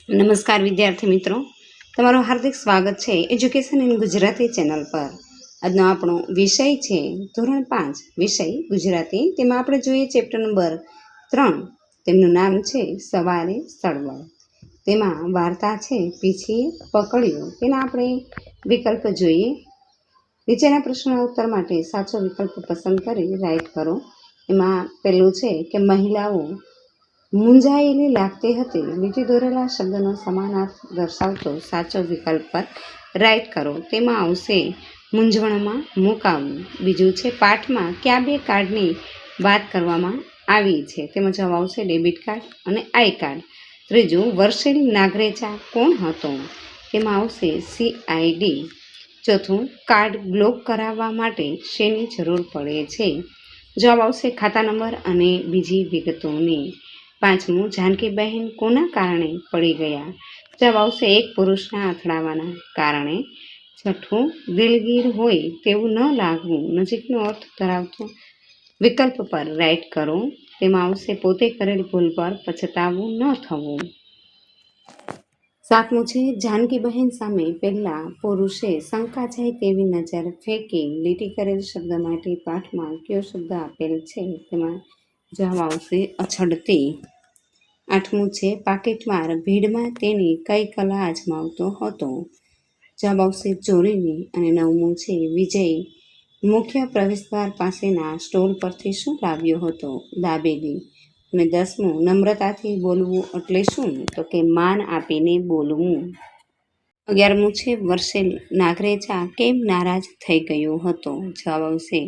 નમસ્કાર વિદ્યાર્થી મિત્રો, તમારું હાર્દિક સ્વાગત છે એજ્યુકેશન ઇન ગુજરાતી ચેનલ પર। આજનો આપણો વિષય છે ધોરણ 5 વિષય ગુજરાતી। તેમાં આપણે જોઈએ ચેપ્ટર નંબર 3, તેમનું નામ છે સવારે સળવળ। તેમાં વાર્તા છે પીછીએ પકડ્યું। તેના આપણે વિકલ્પ જોઈએ। નીચેના પ્રશ્નોના ઉત્તર માટે સાચો વિકલ્પ પસંદ કરી રાઈટ કરો। એમાં પહેલું છે કે મહિલાઓ મૂંઝાયેલી લાગતી હતી। નીચે દોરેલા શબ્દનો સમાનાર્થ દર્શાવતો સાચો વિકલ્પ પર રાઈટ કરો। તેમાં આવશે મૂંઝવણમાં મુકાવવું। બીજું છે પાઠમાં કયા બે કાર્ડની વાત કરવામાં આવી છે? તેમાં જવાબ આવશે ડેબિટ કાર્ડ અને આઈ કાર્ડ। ત્રીજું વર્ષિલ નાગરેચા કોણ હતો? તેમાં આવશે CID। ચોથું કાર્ડ બ્લોક કરાવવા માટે શેની જરૂર પડે છે? જવાબ આવશે ખાતા નંબર અને બીજી વિગતોની। પાંચમું જાનકીબહેન કોના કારણે પડી ગયા? જવાબ આવશે એક પુરુષના અથડાવાના કારણે। છઠ્ઠું દિલગીર હોય તેવું ન લાગવું નજીકનો અર્થ ધરાવતો વિકલ્પ પર રાઈટ કરો। તેમાં આવશે પોતે કરેલ ભૂલ પર પછતાવું ન થવું। સાતમું છે જાનકીબહેન સામે પહેલા પુરુષે શંકા જાય તેવી નજર ફેંકી લીટી કરેલ શબ્દ માટે પાઠમાં કયો શબ્દ આપેલ છે? તેમાં જવાબ આવશે અછડતી। આઠમું છે પાકીટમાર ભીડમાં તેની કઈ કલા અજમાવતો હતો? જવાબ આવશે ચોરીની। અને નવમું છે વિજય મુખ્ય પ્રવેશદ્વાર પાસેના સ્ટોલ પરથી શું લાવ્યો હતો? દાબેલી। અને દસમું નમ્રતાથી બોલવું એટલે શું? તો કે માન આપીને બોલવું। 11મું છે વર્ષિલ નાગરેચા કેમ નારાજ થઈ ગયો હતો? જવાબ આવશે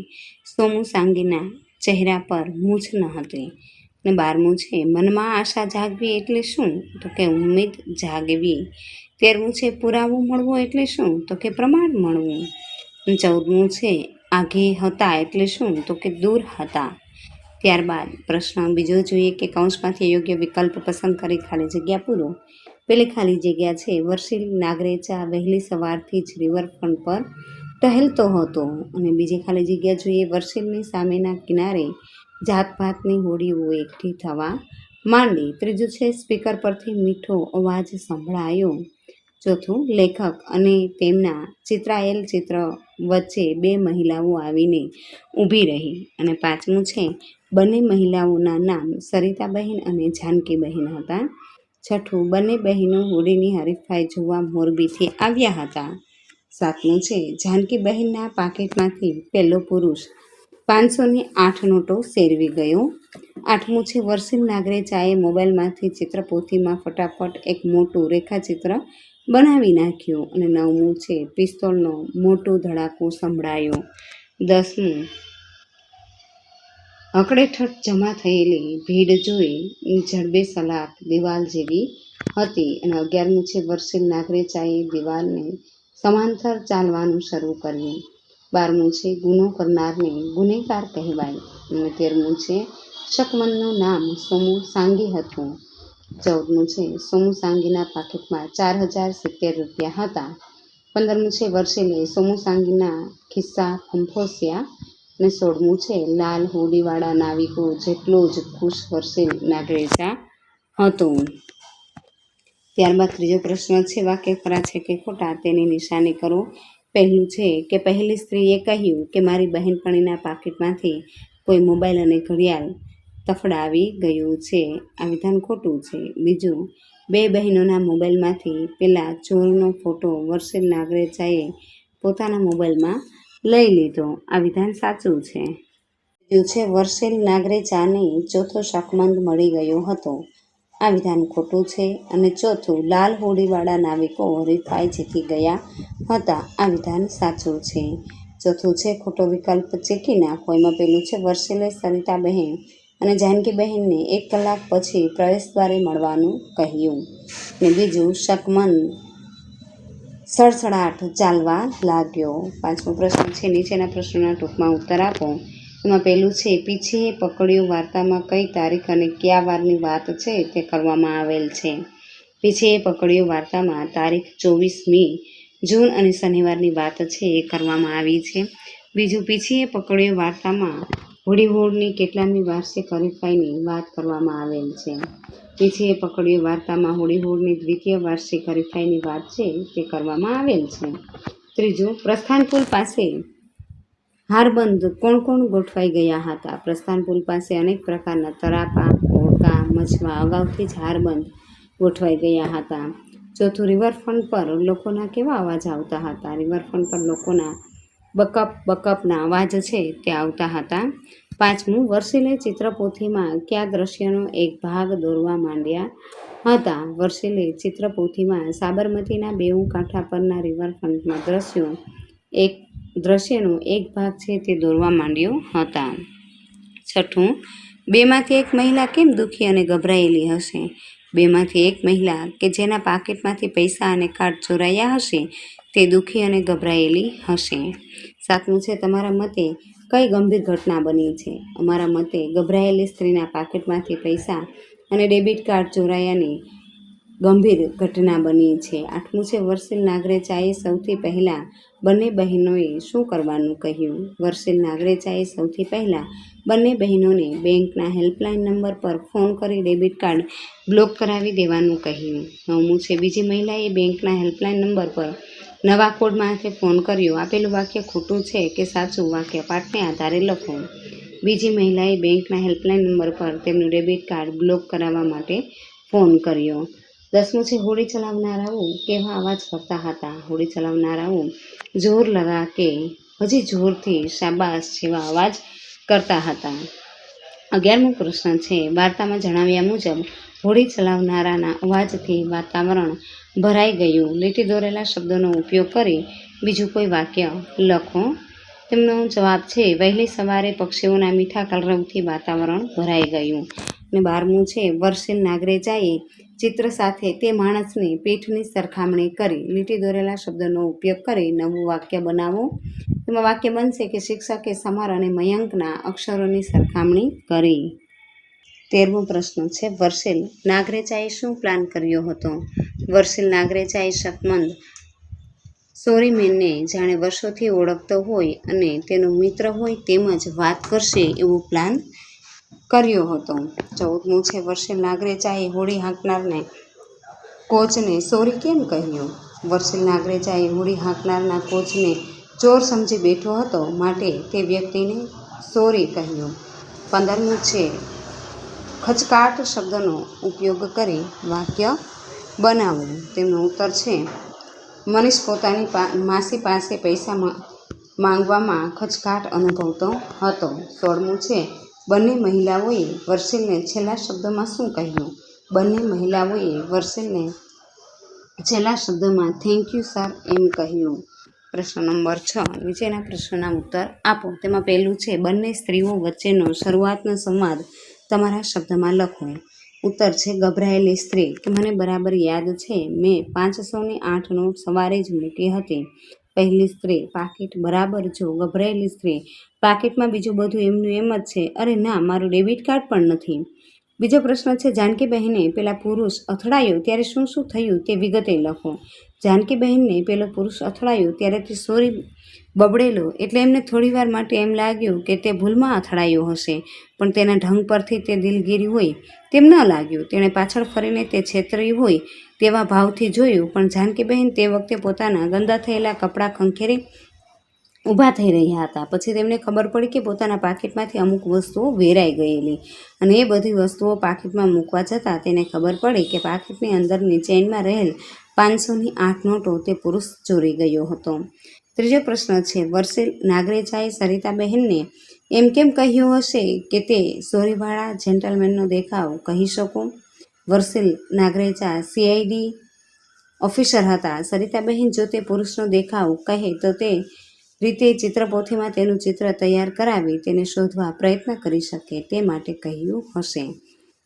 સોમુ સાંગીના ચહેરા પર મૂછ ન હતી। અને 12મું છે મનમાં આશા જાગવી એટલે શું? તો કે ઉમ્મીદ જાગવી। 13મું છે પુરાવો મળવો એટલે શું? તો કે પ્રમાણ મળવું। અને 14મું છે આઘે હતા એટલે શું? તો કે દૂર હતા। ત્યારબાદ પ્રશ્ન બીજો જોઈએ કે કૌંસમાંથી યોગ્ય વિકલ્પ પસંદ કરી ખાલી જગ્યા પૂરો। પેલી ખાલી જગ્યા છે વર્ષિલ નાગરેચા વહેલી સવારથી જ રિવરફ્રન્ટ પર ટહેલતો હતો। અને બીજી ખાલી જગ્યા જોઈએ વર્ષિલની સામેના કિનારે જાતભાતની હોડીઓ એકઠી થવા માંડી। ત્રીજું છે સ્પીકર પરથી મીઠો અવાજ સંભળાયો। ચોથું લેખક અને તેમના ચિતરાયેલ ચિત્ર વચ્ચે બે મહિલાઓ આવીને ઊભી રહી। અને પાંચમું છે બંને મહિલાઓના નામ સરિતાબહેન અને જાનકીબહેન હતા। છઠ્ઠું બંને બહેનો હોડીની હરીફાઈ જોવા મોરબીથી આવ્યા હતા। સાતમું છે જાનકીબહેનના પાકીટમાંથી પહેલો પુરુષ 500ની 8 નોટો સેરવી ગયો। આઠમું છે વર્ષિલ નાગરેચાએ મોબાઈલમાંથી ચિત્રપોથીમાં ફટાફટ એક મોટું રેખાચિત્ર બનાવી નાખ્યું। અને નવમું છે પિસ્તોલનો મોટો ધડાકો સંભળાયો। 10મું હકડેઠઠ જમા થયેલી ભીડ જોઈ જડબે સલાખ દિવાલ જેવી હતી। અને 11મું છે વર્ષિલ નાગરેચાએ દિવાલને સમાંતર ચાલવાનું શરૂ કર્યું। 12મું છે ગુનો કરનારને ગુનેગાર કહેવાય। અને 13મું છે શકમનનું નામ સોમુ સાંગી હતું। 14મું છે સોમુ સાંગીના પાકીટમાં 4070 રૂપિયા હતા। 15મું છે વર્ષિલે સોમુ સાંગીના ખિસ્સા ફંફોસ્યા। અને 16મું છે લાલ હોડીવાળા નાવિકો જેટલો જ ખુશ વર્ષિલ નાગરેચા હતો। ત્યારબાદ ત્રીજો પ્રશ્ન છે વાક્ય ખરા છે કે ખોટા તેની નિશાની કરો। પહેલું છે કે પહેલી સ્ત્રીએ કહ્યું કે મારી બહેનપણીના પાકીટમાંથી કોઈ મોબાઈલ અને ઘડિયાળ તફડાવી ગયું છે। આ વિધાન ખોટું છે। બીજું બે બહેનોના મોબાઈલમાંથી પેલા ચોરનો ફોટો વર્ષિલ નાગરેચાએ પોતાના મોબાઈલમાં લઈ લીધો। આ વિધાન સાચું છે। ત્રીજું છે વર્ષિલ નાગરેચાને ચોથો શકમંદ મળી ગયો હતો। આ વિધાન ખોટું છે। અને ચોથું લાલ હોડીવાળા નાવિકો હરીફાઈ જીતી ગયા હતા। આ વિધાન સાચું છે। ચોથું છે ખોટો વિકલ્પ ચેકી નાખો। એમાં પેલું છે વર્ષિલે સરિતાબહેન અને જાનકીબહેનને 1 કલાક પછી પ્રવેશદ્વારે મળવાનું કહ્યું। અને બીજું શકમન સડસડાટ ચાલવા લાગ્યો। પાંચમો પ્રશ્ન છે નીચેના પ્રશ્નોના ટૂંકમાં ઉત્તર આપો। એમાં પહેલું છે પીછીએ પકડ્યું વાર્તામાં કઈ તારીખ અને કયા વારની વાત છે તે કરવામાં આવેલ છે? પીછીએ પકડ્યું વાર્તામાં તારીખ 24મી જૂન અને શનિવારની વાત છે એ કરવામાં આવી છે। બીજું પીછીએ પકડ્યું વાર્તામાં હોડીહોળની કેટલામી વાર્ષિક હરીફાઈની વાત કરવામાં આવેલ છે? પીછીએ પકડ્યું વાર્તામાં હોડીહોળની દ્વિતીય વાર્ષિક હરીફાઈની વાત છે તે કરવામાં આવેલ છે. ત્રીજું, પ્રસ્થાન પુલ પાસે હારબંધ કોણ કોણ ગોઠવાઈ ગયા હતા? પ્રસ્થાન પુલ પાસે અનેક પ્રકારના તરાપા, હોડકા, મછવા અગાઉથી જ હારબંધ ગોઠવાઈ ગયા હતા. ચોથું, રિવરફ્રન્ટ પર લોકોના કેવા અવાજ આવતા હતા? રિવરફ્રન્ટ પર લોકોના બકપ બકપના અવાજ છે તે આવતા હતા. પાંચમું, વર્સિલે ચિત્રપોથીમાં કયા દ્રશ્યનો એક ભાગ દોરવા માંડ્યા હતા? વર્સિલે ચિત્રપોથીમાં સાબરમતીના બેઉ કાંઠા પરના રિવરફ્રન્ટના દ્રશ્યનો એક ભાગ છે તે દોરવા માંડ્યો હતા. છઠ્ઠું, બેમાંથી એક મહિલા કેમ દુઃખી અને ગભરાયેલી હશે? બેમાંથી એક મહિલા કે જેના પાકીટમાંથી પૈસા અને કાર્ડ ચોરાયા હશે તે દુઃખી અને ગભરાયેલી હશે. સાતમું છે, તમારા મતે કઈ ગંભીર ઘટના બની છે? અમારા મતે ગભરાયેલી સ્ત્રીના પાકીટમાંથી પૈસા અને ડેબિટ કાર્ડ ચોરાયાની ગંભીર ઘટના બની છે. આઠમું છે, વર્સિલ નાગરેચાએ સૌથી પહેલાં બંને બહેનોએ શું કરવાનું કહ્યું? વર્સિલ નાગરેચાએ સૌથી પહેલાં બંને બહેનોને બેંકના હેલ્પલાઇન નંબર પર ફોન કરી ડેબિટ કાર્ડ બ્લોક કરાવી દેવાનું કહ્યું. નવમું છે, બીજી મહિલાએ બેંકના હેલ્પલાઇન નંબર પર નવા કોડ માટે ફોન કર્યો. આપેલું વાક્ય ખોટું છે કે સાચું? વાક્ય પાઠને આધારે લખો. બીજી મહિલાએ બેંકના હેલ્પલાઇન નંબર પર તેમનું ડેબિટ કાર્ડ બ્લોક કરાવવા માટે ફોન કર્યો. 10મું છે, હોડી ચલાવનારાઓ કેવા અવાજ કરતા હતા? હોડી ચલાવનારાઓ જોર લગા કે હજી જોરથી, શાબાશ જેવા અવાજ કરતા હતા. 11મો પ્રશ્ન છે, વાર્તામાં જણાવ્યા મુજબ હોડી ચલાવનારાના અવાજથી વાતાવરણ ભરાઈ ગયું. લીટી દોરેલા શબ્દોનો ઉપયોગ કરી બીજું કોઈ વાક્ય લખો. તેમનો જવાબ છે, વહેલી સવારે પક્ષીઓના મીઠા કલરવથી વાતાવરણ ભરાઈ ગયું. અને 12મું છે, વર્સિલ નાગરેચાએ ચિત્ર સાથે તે માણસની પીઠની સરખામણી કરી. લીટી દોરેલા શબ્દોનો ઉપયોગ કરી નવું વાક્ય બનાવો. તેમાં વાક્ય બનશે કે શિક્ષકે સમર અને મયંકના અક્ષરોની સરખામણી કરી. 13મો પ્રશ્ન છે, વર્સિલ નાગરેચાએ શું પ્લાન કર્યો હતો? વર્સિલ નાગરેચાએ શકમંદ સોરીમેનને જાણે વર્ષોથી ઓળખતો હોય અને તેનો મિત્ર હોય તેમજ વાત કરશે એવો પ્લાન કર્યો હતો. 14મું છે, વર્સિલ નાગરેચાએ હોડી હાંકનારને કોચને સોરી કેમ કહ્યું? વર્સિલ નાગરેચાએ હોડી હાંકનારના કોચને ચોર સમજી બેઠો હતો માટે તે વ્યક્તિને સોરી કહ્યું. 15મું છે, ખચકાટ શબ્દનો ઉપયોગ કરી વાક્ય બનાવો. તેમનો ઉત્તર છે, મનીષ પોતાની માસી પાસે પૈસા માંગવામાં ખચકાટ અનુભવતો હતો. 16મું છે, બંને મહિલાઓએ વર્સિલને છેલ્લા શબ્દમાં શું કહ્યું? બંને મહિલાઓએ વર્સિલને છેલ્લા શબ્દમાં થેન્ક યુ સર એમ કહ્યું. પ્રશ્ન નંબર 6, નીચેના પ્રશ્નોના ઉત્તર આપો. તેમાં પહેલું છે, બંને સ્ત્રીઓ વચ્ચેનો શરૂઆતનો સંવાદ તમારા શબ્દમાં લખો. ઉત્તર છે, ગભરાયેલી સ્ત્રી કે મને બરાબર યાદ છે, મેં 500ની 8 નોટ સવારે જ મૂકી હતી. પહેલી સ્ત્રી, પાકીટ બરાબર જો. ગભરાયેલી સ્ત્રી, પાકીટમાં બીજું બધું એમનું એમ જ છે. અરે ના, મારું ડેબિટ કાર્ડ પણ નથી. બીજો પ્રશ્ન છે, જાનકીબહેને પેલા પુરુષ અથડાયો ત્યારે શું શું થયું તે વિગતે લખો. જાનકીબહેનને પેલો પુરુષ અથડાયો ત્યારે તે સોરી બબડેલો એટલે એમને થોડીવાર માટે એમ લાગ્યું કે તે ભૂલમાં અથડાયો હશે, પણ તેના ઢંગ પરથી તે દિલગીરી હોય તેમ ન લાગ્યું. તેણે પાછળ ફરીને તે છેતરી હોય તેવા ભાવથી જોયું, પણ જાનકીબહેન તે વખતે પોતાના ગંદા થયેલા કપડાં ખંખેરી ઊભા થઈ રહ્યા હતા. પછી તેમને ખબર પડી કે પોતાના પાકીટમાંથી અમુક વસ્તુઓ વેરાઈ ગયેલી અને એ બધી વસ્તુઓ પાકીટમાં મૂકવા જતાં તેને ખબર પડી કે પાકીટની અંદરની ચેઇનમાં રહેલ 500ની 8 નોટો તે પુરુષ ચોરી ગયો હતો. ત્રીજો પ્રશ્ન છે, વર્સિલ નાગરેચાએ સરિતાબહેનને એમ કેમ કહ્યું હશે કે તે સોરીવાળા જેન્ટલમેનનો દેખાવ કહી શકો? વર્સિલ નાગરેચા CID ઓફિસર હતા. સરિતાબહેન જો તે પુરુષનો દેખાવ કહે તો તે રીતે ચિત્રપોથીમાં તેનું ચિત્ર તૈયાર કરાવી તેને શોધવા પ્રયત્ન કરી શકે તે માટે કહ્યું હશે.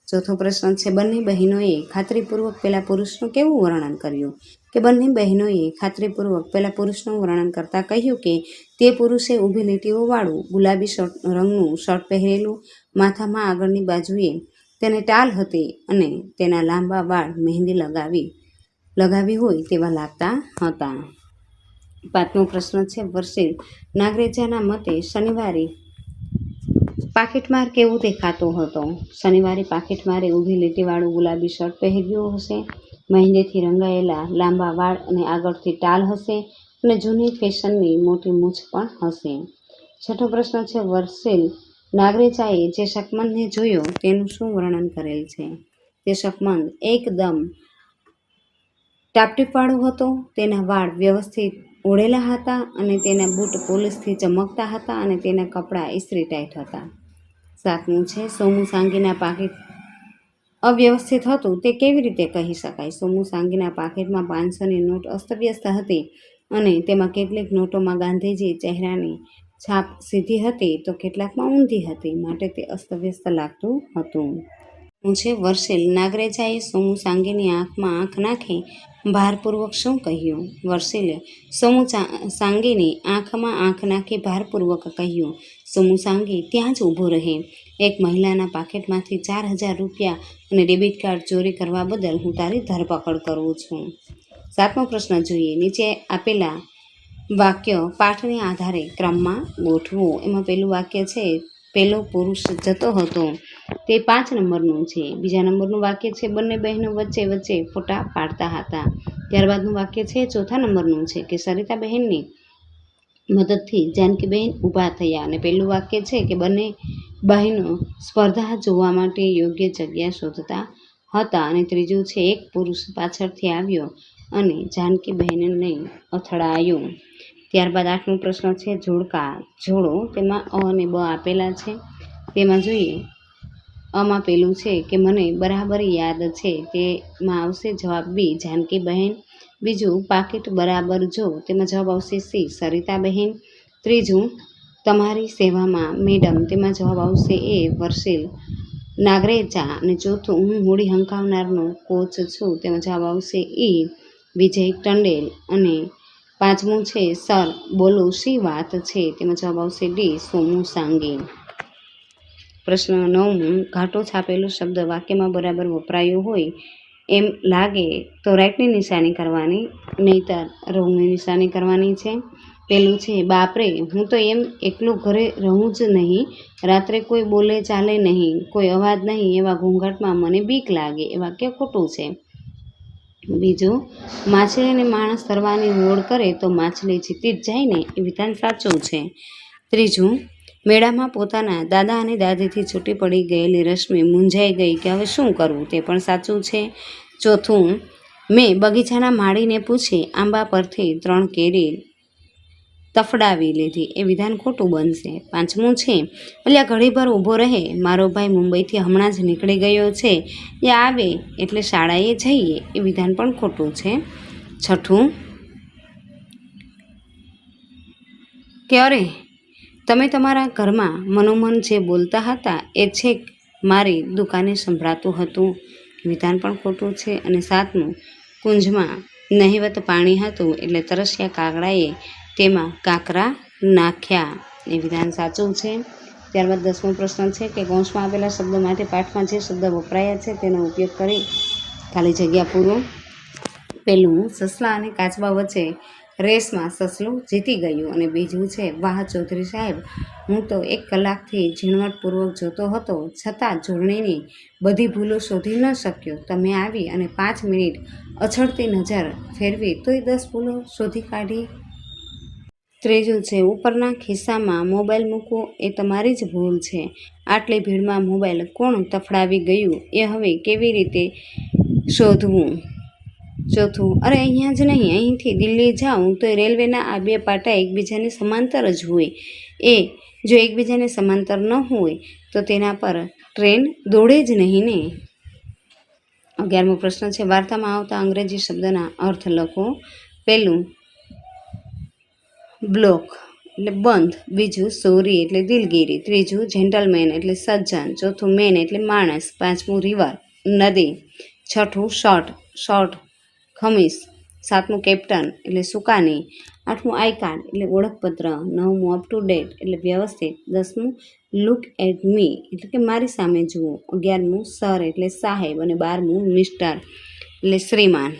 ચોથો પ્રશ્ન છે, બંને બહેનોએ ખાતરીપૂર્વક પેલા પુરુષનું કેવું વર્ણન કર્યું? કે બંને બહેનોએ ખાતરીપૂર્વક પેલા પુરુષનું વર્ણન કરતાં કહ્યું કે તે પુરુષે ઊભી લીટીઓવાળું ગુલાબી રંગનું શર્ટ પહેરેલું, માથામાં આગળની બાજુએ તેને ટાલ હતી અને તેના લાંબા વાળ મહેંદી લગાવી હોય તેવા લાગતા હતા. 5મો પ્રશ્ન છે, વર્સિલ નાગરેચાના મતે શનિવારે પાકીટમાર કેવું દેખાતો હતો? શનિવારે પાકીટમારે ઊભી લીટીવાળું ગુલાબી શર્ટ પહેર્યું હશે, મહેંદીથી રંગાયેલા લાંબા વાળ અને આગળથી ટાલ હશે અને જૂની ફેશનની મોટી મૂછ પણ હશે. છઠ્ઠો પ્રશ્ન છે, વર્ષિલ નાગરેચાએ જે શકમંદને જોયો તેનું શું વર્ણન કરેલ છે? તે શકમંદ એકદમ ટાપટીપવાળો હતો, તેના વાળ વ્યવસ્થિત ઓળેલા હતા અને તેના બૂટ પોલીસથી ચમકતા હતા અને તેના કપડાં ઇસ્ત્રી ટાઈટ હતા. સાતમું છે, સોમુ સાંગીના પાકીટ અવ્યવસ્થિત હતું તે કેવી રીતે કહી શકાય? સોમુ સાંગીના પાકીટમાં 500ની નોટ અસ્તવ્યસ્ત હતી અને તેમાં કેટલીક નોટોમાં ગાંધીજી ચહેરાની છાપ સીધી હતી તો કેટલાકમાં ઊંધી હતી, માટે તે અસ્તવ્યસ્ત લાગતું હતું. છે, વર્ષિલ નાગરેચાએ સોમુ સાંગીની આંખમાં આંખ નાખી ભારપૂર્વક શું કહ્યું? વર્ષિલે સોમુ સાંગીની આંખમાં આંખ નાખી ભારપૂર્વક કહ્યું, સોમુ સાંગી ત્યાં જ ઊભો રહે. એક મહિલાના પાકીટમાંથી 4000 રૂપિયા અને ડેબિટ કાર્ડ ચોરી કરવા બદલ હું તારી ધરપકડ કરું છું. સાતમો પ્રશ્ન જોઈએ. નીચે આપેલા વાક્ય પાઠને આધારે ક્રમમાં ગોઠવો. એમાં પહેલું વાક્ય છે, પેલો પુરુષ જતો હતો, તે 5 નંબરનું છે. બીજા નંબરનું વાક્ય છે, બંને બહેનો વચ્ચે ફોટા પાડતા હતા. ત્યારબાદનું વાક્ય છે, ચોથા નંબરનું છે કે સરિતાબહેનની મદદથી જાનકીબહેન ઊભા થયા. અને પહેલું વાક્ય છે કે બંને બહેનો સ્પર્ધા જોવા માટે યોગ્ય જગ્યા શોધતા હતા. અને ત્રીજું છે, એક પુરુષ પાછળથી આવ્યો અને જાનકીબહેનને અથડાયો. ત્યારબાદ 8મો પ્રશ્ન છે, જોડકા જોડો. તેમાં અ અને બ આપેલા છે. તેમાં જોઈએ, આમાં પેલું છે કે મને બરાબર યાદ છે, તેમાં આવશે જવાબ બી જાનકીબહેન. બીજું, પાકીટ બરાબર જો, તેમાં જવાબ આવશે સી સરિતાબહેન. ત્રીજું, તમારી સેવામાં મેડમ, તેમાં જવાબ આવશે એ વર્ષિલ નાગરેચા. અને ચોથું, હું હોડી હંકાવનારનો કોચ છું, તેમાં જવાબ આવશે ઈ વિજય ટંડેલ. અને 5મું છે, સર બોલો શી વાત છે, તેમાં જવાબ આવશે ડી સોમુ સાંગી. પ્રશ્ન 9, ઘાટો છાપેલો શબ્દ વાક્યમાં બરાબર વપરાયો હોય એમ લાગે તો રાઈટની નિશાની કરવાની, નહીતર રોંગની નિશાની કરવાની છે. પેલું છે, બાપરે, હું તો એમ એકલું ઘરે રહું જ નહીં, રાત્રે કોઈ બોલે ચાલે નહીં, કોઈ અવાજ નહીં, એવા ઘોંઘાટમાં મને બીક લાગે. એ વાક્ય ખોટું છે. બીજું, માછલીને માણસ તરવાની હોડ કરે તો માછલી જીતી જ જાય ને, એ વિધાન સાચું છે. ત્રીજું, મેળામાં પોતાના દાદા અને દાદીથી છૂટી પડી ગયેલી રશ્મિ મૂંઝાઈ ગઈ કે હવે શું કરવું, તે પણ સાચું છે. ચોથું, મેં બગીચાના માળીને પૂછી આંબા પરથી 3 કેરી તફડાવી લીધી, એ વિધાન ખોટું બનશે. 5મું છે, અલ્યા ઘડીભર ઊભો રહે, મારો ભાઈ મુંબઈથી હમણાં જ નીકળી ગયો છે, એ આવે એટલે શાળાએ જઈએ, એ વિધાન પણ ખોટું છે. છઠ્ઠું, કે અરે, તમે તમારા ઘરમાં મનોમન જે બોલતા હતા એ છેક મારી દુકાને સંભળાતું હતું, વિધાન પણ ખોટું છે. અને 7મું, કુંજમાં નહિવત પાણી હતું એટલે તરસ્યા કાગડાએ તેમાં કાંકરા નાખ્યા, એ વિધાન સાચું છે. ત્યારબાદ 10મો પ્રશ્ન છે કે કૌંસમાં આપેલા શબ્દોમાંથી પાઠમાં જે શબ્દ વપરાયા છે તેનો ઉપયોગ કરી ખાલી જગ્યા પૂરો. પહેલું, સસલા અને કાચબા વચ્ચે રેસમાં સસલું જીતી ગયું. અને બીજું છે, વાહ ચૌધરી સાહેબ, હું તો 1 કલાકથી ઝીણવટપૂર્વક જોતો હતો, છતાં જોડણીની બધી ભૂલો શોધી ન શક્યો. તમે આવી અને 5 મિનિટ અછડતી નજર ફેરવી તોય 10 ભૂલો શોધી કાઢી. ત્રીજું છે, ઉપરના ખિસ્સામાં મોબાઈલ મૂકવો એ તમારી જ ભૂલ છે. આટલી ભીડમાં મોબાઈલ કોણ તફડાવી ગયું એ હવે કેવી રીતે શોધવું. ચોથું, અરે અહીંયા જ નહીં, અહીંથી દિલ્હી જાઉં તો રેલવેના આ 2 પાટા એકબીજાને સમાંતર જ હોય, એ જો એકબીજાને સમાંતર ન હોય તો તેના પર ટ્રેન દોડે જ નહીં ને. 11મો પ્રશ્ન છે, વાર્તામાં આવતા અંગ્રેજી શબ્દના અર્થ લખો. પહેલું, બ્લોક એટલે બંધ. બીજું, સોરી એટલે દિલગીરી. ત્રીજું, જેન્ટલમેન એટલે સજ્જન. ચોથું, મેન એટલે માણસ. 5મું, રિવર નદી. 6થું, શર્ટ ખમીસ. 7મું, કેપ્ટન એટલે સુકાની. 8મું, આઈ કાર્ડ એટલે ઓળખપત્ર. 9મું, અપ ટુ ડેટ એટલે વ્યવસ્થિત. 10મું, લુક એટ મી એટલે કે મારી સામે જુઓ. 11મું, સર એટલે સાહેબ. અને 12મું, મિસ્ટર એટલે શ્રીમાન.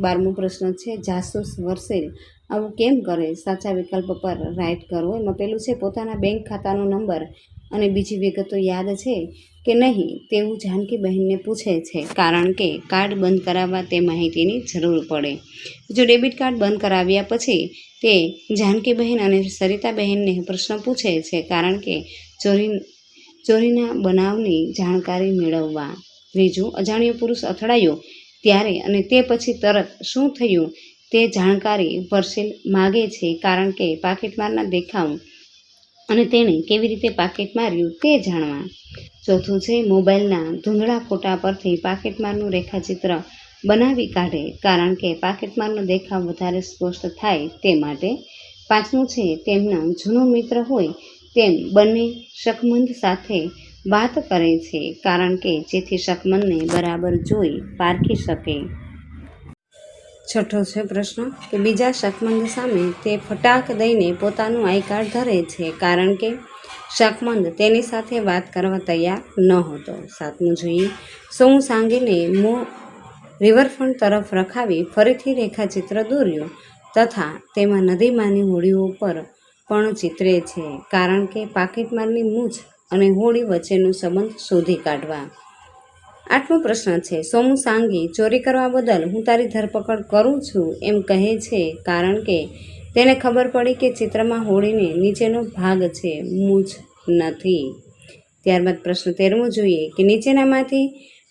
12મો પ્રશ્ન છે, જાસૂસ વર્ષિલ આવું કેમ કરે? સાચા વિકલ્પ પર રાઇટ કરો. એમાં પેલું છે પોતાના બેંક ખાતાનો નંબર અને બીજી વિગતો યાદ છે કે નહીં તેવું જાનકી બહેનને પૂછે છે, કારણ કે કાર્ડ બંધ કરાવવા તે માહિતીની જરૂર પડે. જો ડેબિટ કાર્ડ બંધ કરાવ્યા પછી તે જાનકી બહેન અને સરિતા બહેનને પ્રશ્ન પૂછે છે, કારણ કે ચોરીના બનાવની જાણકારી મેળવવા. ત્રીજું, અજાણ્યો પુરુષ અથડાયો ત્યારે અને તે પછી તરત શું થયું તે જાણકારી વર્ષિલ માગે છે, કારણ કે પાકીટમારના દેખાવ અને તેણે કેવી રીતે પાકીટ માર્યું તે જાણવા. ચોથું છે મોબાઈલના ધૂંધળા ફોટા પરથી પાકીટમારનું રેખાચિત્ર બનાવી કાઢે, કારણ કે પાકીટમારનો દેખાવ વધારે સ્પષ્ટ થાય તે માટે. પાંચમું છે તેમના જૂનો મિત્ર હોય તેમ બંને શકમંદ સાથે વાત કરે છે, કારણ કે જેથી શકમંદને બરાબર જોઈ પારખી શકે. છઠ્ઠો છે પ્રશ્ન કે બીજા શકમંદ સામે તે ફટાક દઈને પોતાનું આઈ કાર્ડ ધરે છે, કારણ કે શકમંદ તેની સાથે વાત કરવા તૈયાર ન હતો. સાતમું જોઈએ, સોમુ સાંગીને મોં રિવરફ્રન્ટ તરફ રખાવી ફરીથી રેખાચિત્ર દોર્યું તથા તેમાં નદીમાંની હોડીઓ પર પણ ચિત્રે છે, કારણ કે પાકીટમારની મૂછ અને હોડી વચ્ચેનો સંબંધ શોધી કાઢવા. આઠમો પ્રશ્ન છે સોમુ સાંગી ચોરી કરવા બદલ હું તારી ધરપકડ કરું છું એમ કહે છે, કારણ કે તેને ખબર પડી કે ચિત્રમાં હોડીને નીચેનો ભાગ છે, મૂછ નથી. ત્યારબાદ પ્રશ્ન 13મો જોઈએ કે નીચેનામાંથી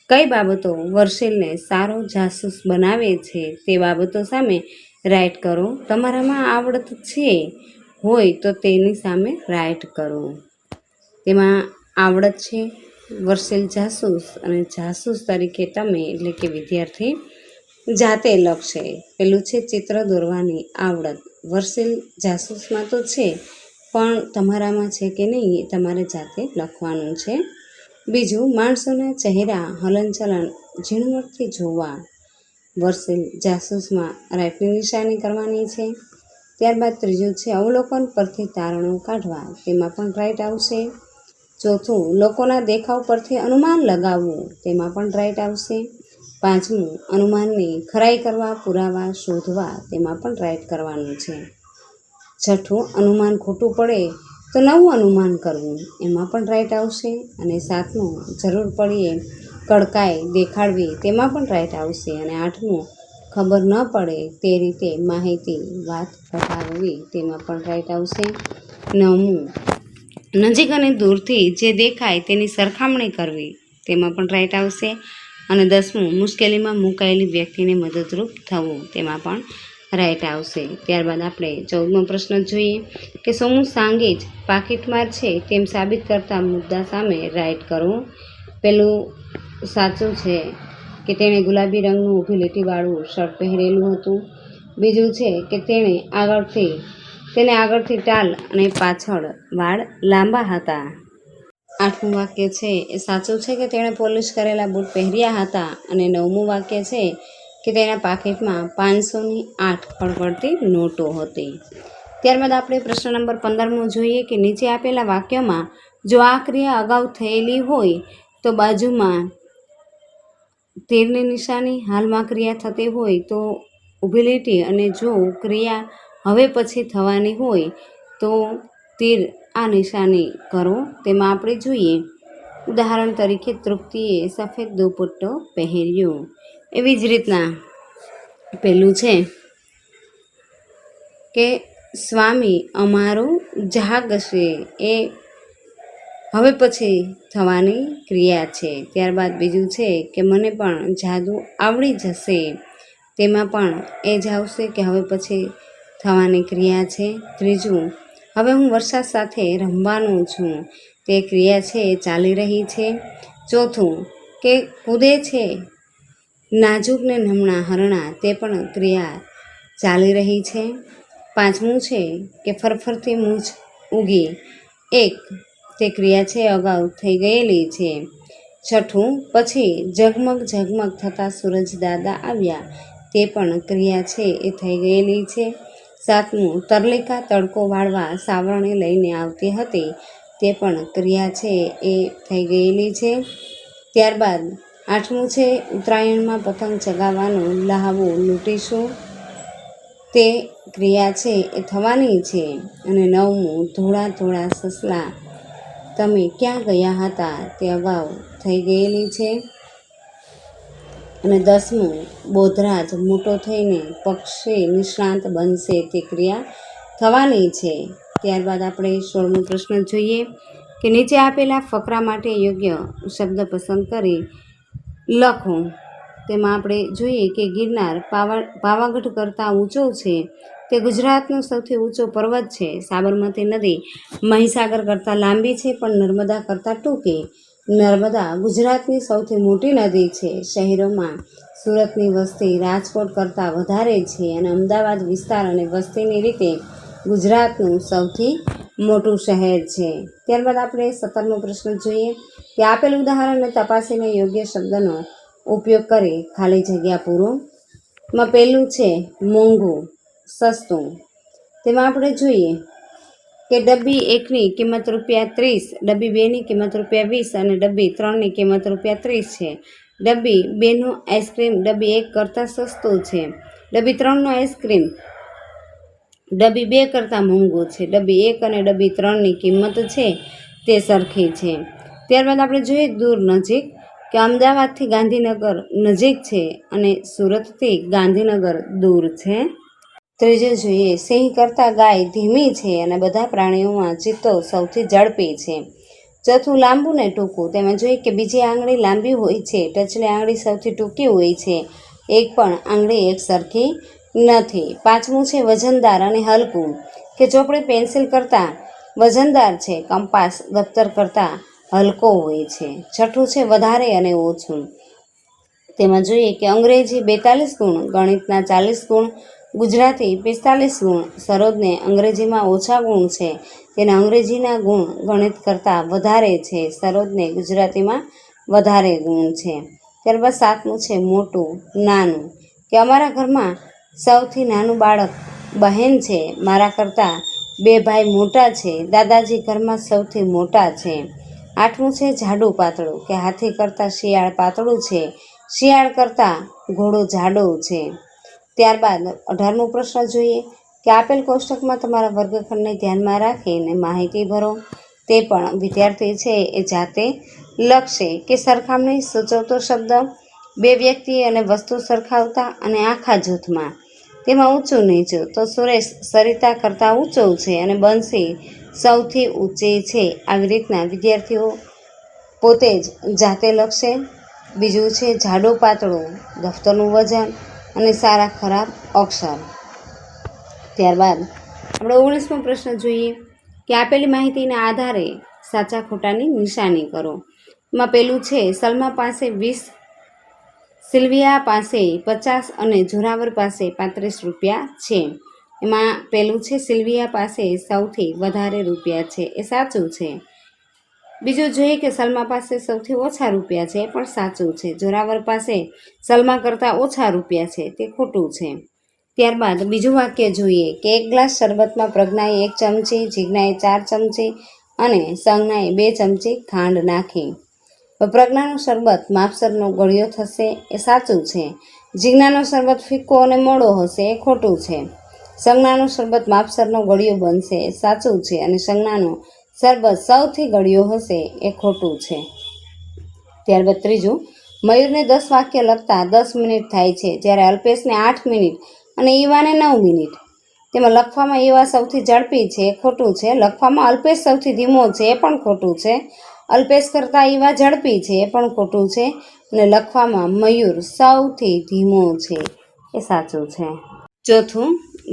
કઈ બાબતો વર્ષિલને સારો જાસૂસ બનાવે છે તે બાબતો સામે રાઇટ કરો. તમારામાં આવડત છે હોય તો તેની સામે રાઇટ કરો. તેમાં આવડત છે વર્ષિલ જાસૂસ, અને જાસૂસ તરીકે તમે એટલે કે વિદ્યાર્થી જાતે લખશે. પેલું છે ચિત્ર દોરવાની આવડત. વર્ષિલ જાસૂસમાં તો છે, પણ તમારામાં છે કે નહીં એ તમારે જાતે લખવાનું છે. બીજું, માણસોના ચહેરા હલનચલન ઝીણવટથી જોવા. વર્ષિલ જાસૂસમાં રાઇટની નિશાની કરવાની છે. ત્યારબાદ ત્રીજું છે અવલોકન પરથી તારણો કાઢવા. તેમાં પણ રાઇટ આવશે. ચોથું, લોકોના દેખાવ પરથી અનુમાન લગાવવું. તેમાં પણ રાઇટ આવશે. પાંચમું, અનુમાનની ખરાઈ કરવા પુરાવા શોધવા. તેમાં પણ રાઇટ કરવાનું છે. છઠ્ઠું, અનુમાન ખોટું પડે તો નવું અનુમાન કરવું. એમાં પણ રાઇટ આવશે. અને સાતમું, જરૂર પડીએ કડકાઈ દેખાડવી. તેમાં પણ રાઇટ આવશે. અને આઠમું, ખબર ન પડે તે રીતે માહિતી વાત પતાવવી. તેમાં પણ રાઇટ આવશે. નવમું, નજીક અને દૂરથી જે દેખાય તેની સરખામણી કરવી. તેમાં પણ રાઇટ આવશે. અને 10મું, મુશ્કેલીમાં મુકાયેલી વ્યક્તિને મદદરૂપ થવું. તેમાં પણ રાઇટ આવશે. ત્યારબાદ આપણે 14મો પ્રશ્ન જોઈએ કે સોમુ સાંગે જ પાકીટમાર છે તેમ સાબિત કરતા મુદ્દા સામે રાઇટ કરો. પેલું સાચું છે કે તેણે ગુલાબી રંગનું ઊભી લીટીવાળું શર્ટ પહેરેલું હતું. બીજું છે કે તેને આગળથી ટાલ અને પાછળ વાળ લાંબા હતા. આઠમું વાક્ય છે એ સાચું છે કે તેણે પોલિશ કરેલા બૂટ પહેર્યા હતા. અને 9મું વાક્ય છે કે તેના પાકીટમાં 500ની 8 કડકડતી નોટો હતી. ત્યારબાદ આપણે પ્રશ્ન નંબર 15મો જોઈએ કે નીચે આપેલા વાક્યમાં જો આ ક્રિયા અગાઉ થયેલી હોય તો બાજુમાં તીરની નિશાની, હાલમાં ક્રિયા થતી હોય તો ઊભી લીટી, અને જો ક્રિયા હવે પછી થવાની હોય તો તીર આ નિશાની કરો. તેમાં આપણે જોઈએ ઉદાહરણ તરીકે તૃપ્તિએ સફેદ દુપટ્ટો પહેર્યો. એવી જ રીતના પેલું છે કે સ્વામી અમારો જાગશે, એ હવે પછી થવાની ક્રિયા છે. ત્યારબાદ બીજું છે કે મને પણ જાદુ આવડી જશે. તેમાં પણ એ જ આવશે કે હવે પછી થવાની ક્રિયા છે. ત્રીજું, હવે હું વરસાદ સાથે રમવાનું છું. તે ક્રિયા છે એ ચાલી રહી છે. ચોથું કે કૂદે છે નાજુક ને નમણા હરણા. તે પણ ક્રિયા ચાલી રહી છે. પાંચમું છે કે ફરફરતી મૂછ ઉગી. તે ક્રિયા છે અગાઉ થઈ ગયેલી છે. છઠ્ઠું, પછી ઝગમગ ઝગમગ થતા સૂરજ દાદા આવ્યા. તે પણ ક્રિયા છે એ થઈ ગયેલી છે. સાતમું, તરલિકા તડકો વાળવા સાવરણે લઈને આવતી હતી. તે પણ ક્રિયા છે એ થઈ ગયેલી છે. ત્યારબાદ આઠમું છે ઉત્તરાયણમાં પતંગ ચગાવવાનો લહાવો લૂંટીશું. તે ક્રિયા છે એ થવાની છે. અને 9મું, ધોળા ધોળા સસલા તમે ક્યાં ગયા હતા તે અગાઉ થઈ ગયેલી છે. અને 10મું, બોધરાજ મોટો થઈને પક્ષી નિષ્ણાંત બનશે તે ક્રિયા થવાની છે. ત્યારબાદ આપણે 16મો પ્રશ્ન જોઈએ કે નીચે આપેલા ફકરા માટે યોગ્ય શબ્દ પસંદ કરી લખો. તેમાં આપણે જોઈએ કે ગિરનાર પાવાગઢ કરતાં ઊંચો છે. તે ગુજરાતનો સૌથી ઊંચો પર્વત છે. સાબરમતી નદી મહીસાગર કરતાં લાંબી છે પણ નર્મદા કરતાં ટૂંકી. નર્મદા ગુજરાતની સૌથી મોટી નદી છે. શહેરોમાં સુરતની વસ્તી રાજકોટ કરતાં વધારે છે અને અમદાવાદ વિસ્તાર અને વસ્તીની રીતે ગુજરાતનું સૌથી મોટું શહેર છે. ત્યારબાદ આપણે 17મો પ્રશ્ન જોઈએ કે આપેલ ઉદાહરણને તપાસીને યોગ્ય શબ્દનો ઉપયોગ કરી ખાલી જગ્યા પૂરો. માં પહેલું છે મોંઘું, સસ્તું. તેમાં આપણે જોઈએ કે ડબ્બી 1ની કિંમત ₹30, ડબ્બી 2ની કિંમત ₹20 અને ડબ્બી 3ની કિંમત ₹30 છે. ડબ્બી 2નું આઈસ્ક્રીમ ડબ્બી 1 કરતાં સસ્તું છે. ડબ્બી 3નું આઈસ્ક્રીમ ડબ્બી 2 કરતાં મોંઘું છે. ડબ્બી 1 અને ડબ્બી 3ની કિંમત છે તે સરખી છે. ત્યારબાદ આપણે જોઈએ દૂર નજીક કે અમદાવાદથી ગાંધીનગર નજીક છે અને સુરતથી ગાંધીનગર દૂર છે. ત્રીજું જોઈએ સિંહ કરતાં ગાય ધીમી છે અને બધા પ્રાણીઓમાં ચિત્તો સૌથી ઝડપી છે. ચોથું લાંબુ ને ટૂંકું. તેમાં જોઈએ કે બીજી આંગળી લાંબી હોય છે, ટચલી આંગળી સૌથી ટૂંકી હોય છે, એક પણ આંગળી એક સરખી નથી. પાંચમું છે વજનદાર અને હલકું કે ચોપડી પેન્સિલ કરતાં વજનદાર છે, કંપાસ દફતર કરતાં હલકો હોય છે. છઠ્ઠું છે વધારે અને ઓછું. તેમાં જોઈએ કે અંગ્રેજી 42 ગુણ, ગણિતના 40 ગુણ, ગુજરાતી 45 ગુણ. સરોજને અંગ્રેજીમાં ઓછા ગુણ છે. તેના અંગ્રેજીના ગુણ ગણિત કરતાં વધારે છે. સરોજને ગુજરાતીમાં વધારે ગુણ છે. ત્યારબાદ 7મું છે મોટું, નાનું કે અમારા ઘરમાં સૌથી નાનું બાળક બહેન છે. મારા કરતાં 2 ભાઈ મોટા છે. દાદાજી ઘરમાં સૌથી મોટા છે. 8મું છે જાડું પાતળું કે હાથી કરતાં શિયાળ પાતળું છે, શિયાળ કરતાં ઘોડો જાડો છે. ત્યારબાદ 18મો પ્રશ્ન જોઈએ કે આપેલ કોષ્ટકમાં તમારા વર્ગખંડને ધ્યાનમાં રાખીને માહિતી ભરો. તે પણ વિદ્યાર્થી છે એ જાતે લખશે. કે સરખામણી સૂચવતો શબ્દ, 2 વ્યક્તિ અને વસ્તુ સરખાવતા અને આખા જૂથમાં. તેમાં ઊંચું નીચું તો સુરેશ સરિતા કરતાં ઊંચો છે અને બંસી સૌથી ઊંચી છે. આવી રીતના વિદ્યાર્થીઓ પોતે જ જાતે લખશે. બીજું છે જાડું પાતળું, દફતરનું વજન અને સારા ખરાબ અક્ષર. ત્યારબાદ આપણે 19મો પ્રશ્ન જોઈએ કે આપેલી માહિતીના આધારે સાચા ખોટાની નિશાની કરો. એમાં પહેલું છે સલમા પાસે 20, સિલ્વિયા પાસે 50 અને જોરાવર પાસે 35 રૂપિયા છે. એમાં પહેલું છે સિલ્વિયા પાસે સૌથી વધારે રૂપિયા છે, એ સાચું છે. બીજું જોઈએ કે સલમા પાસે સૌથી ઓછા રૂપિયા છે, એ પણ સાચું છે. જોરાવર પાસે સલમા કરતાં ઓછા રૂપિયા છે, તે ખોટું છે. ત્યારબાદ બીજું વાક્ય જોઈએ કે 1 ગ્લાસ શરબતમાં પ્રજ્ઞાએ 1 ચમચી, જીજ્ઞાએ 4 ચમચી અને સંજ્ઞાએ 2 ચમચી ખાંડ નાખી. પ્રજ્ઞાનો શરબત માપસરનો ગળ્યો થશે, એ સાચું છે. જીજ્ઞાનો શરબત ફિક્કો અને મોડો હશે, એ ખોટું છે. સંજ્ઞાનો શરબત માપસરનો ગળ્યો બનશે, એ સાચું છે. અને સંજ્ઞાનો શરબત સૌથી ગળ્યો હશે, એ ખોટું છે. ત્યારબાદ ત્રીજું, મયુરને 10 વાક્ય લખતા 10 મિનિટ થાય છે, જ્યારે અલ્પેશને 8 મિનિટ અને ઈવાને 9 મિનિટ. તેમાં લખવામાં ઈવા સૌથી ઝડપી છે, એ ખોટું છે. લખવામાં અલ્પેશ સૌથી ધીમો છે, એ પણ ખોટું છે. અલ્પેશ કરતાં ઈવા ઝડપી છે, એ પણ ખોટું છે. અને લખવામાં મયુર સૌથી ધીમો છે, એ સાચું છે. ચોથું,